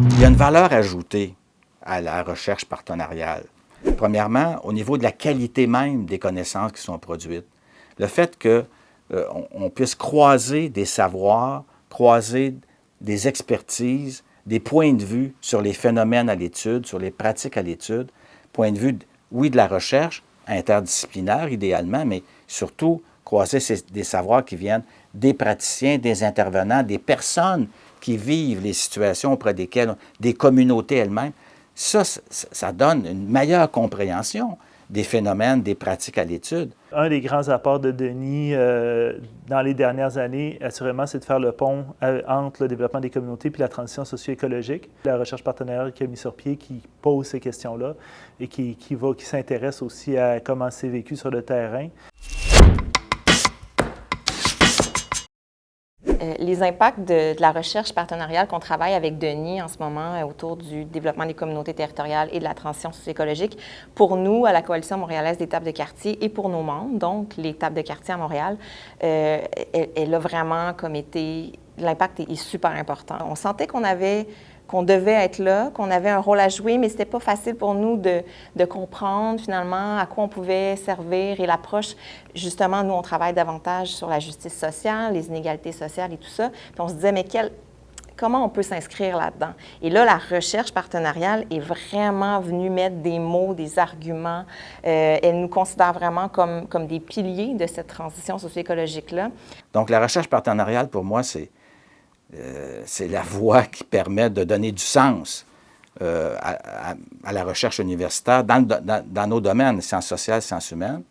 Il y a une valeur ajoutée à la recherche partenariale. Premièrement, au niveau de la qualité même des connaissances qui sont produites. Le fait qu'on puisse croiser des savoirs, croiser des expertises, des points de vue sur les phénomènes à l'étude, sur les pratiques à l'étude, point de vue, oui, de la recherche, interdisciplinaire idéalement, mais surtout croiser des savoirs qui viennent des praticiens, des intervenants, des personnes qui vivent les situations auprès desquelles, des communautés elles-mêmes. Ça donne une meilleure compréhension des phénomènes, des pratiques à l'étude. Un des grands apports de Denis dans les dernières années, assurément, c'est de faire le pont entre le développement des communautés et la transition socio-écologique. La recherche partenariale qu'il a mis sur pied qui pose ces questions-là et qui s'intéresse aussi à comment c'est vécu sur le terrain. Les impacts de la recherche partenariale qu'on travaille avec Denis en ce moment autour du développement des communautés territoriales et de la transition socio-écologique, pour nous, à la Coalition montréalaise des tables de quartier et pour nos membres, donc les tables de quartier à Montréal, elle a vraiment comme été... L'impact est super important. On sentait qu'on devait être là, qu'on avait un rôle à jouer, mais c'était pas facile pour nous de comprendre finalement à quoi on pouvait servir et l'approche. Justement, nous, on travaille davantage sur la justice sociale, les inégalités sociales et tout ça. Puis on se disait, mais comment on peut s'inscrire là-dedans? Et là, la recherche partenariale est vraiment venue mettre des mots, des arguments. Elle nous considère vraiment comme des piliers de cette transition socio-écologique-là. Donc, la recherche partenariale, pour moi, c'est la voie qui permet de donner du sens à la recherche universitaire dans nos domaines, sciences sociales, sciences humaines.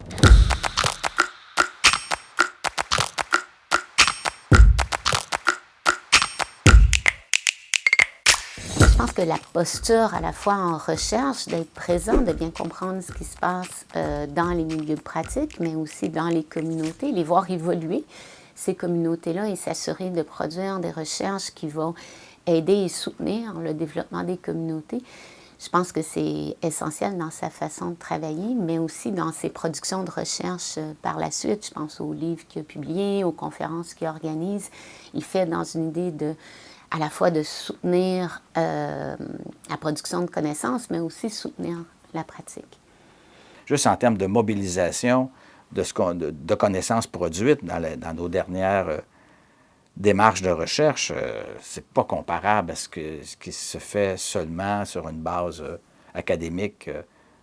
Je pense que la posture, à la fois en recherche, d'être présent, de bien comprendre ce qui se passe dans les milieux de pratique, mais aussi dans les communautés, les voir évoluer, ces communautés-là, et s'assurer de produire des recherches qui vont aider et soutenir le développement des communautés. Je pense que c'est essentiel dans sa façon de travailler, mais aussi dans ses productions de recherche par la suite. Je pense aux livres qu'il a publiés, aux conférences qu'il organise. Il fait dans une idée à la fois de soutenir la production de connaissances, mais aussi soutenir la pratique. Juste en termes de mobilisation de connaissances produites dans nos dernières démarches de recherche, c'est pas comparable à ce qui se fait seulement sur une base académique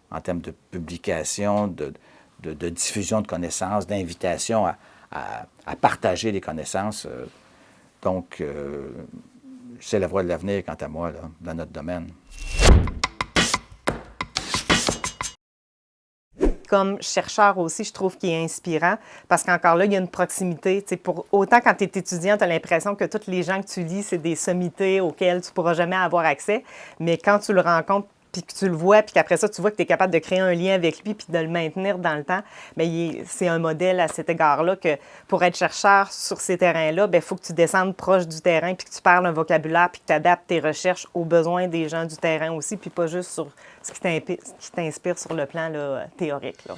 en termes de publication, de diffusion de connaissances, d'invitation à partager les connaissances. Donc, c'est la voie de l'avenir, quant à moi, là, dans notre domaine. Comme chercheur aussi, je trouve qu'il est inspirant parce qu'encore là, il y a une proximité. Autant quand tu es étudiant, tu as l'impression que tous les gens que tu lis, c'est des sommités auxquelles tu ne pourras jamais avoir accès. Mais quand tu le rencontres, puis que tu le vois, puis qu'après ça, tu vois que tu es capable de créer un lien avec lui puis de le maintenir dans le temps, bien, c'est un modèle à cet égard-là que pour être chercheur sur ces terrains-là, il faut que tu descendes proche du terrain puis que tu parles un vocabulaire puis que tu adaptes tes recherches aux besoins des gens du terrain aussi, puis pas juste sur ce qui t'inspire sur le plan là, théorique. Là.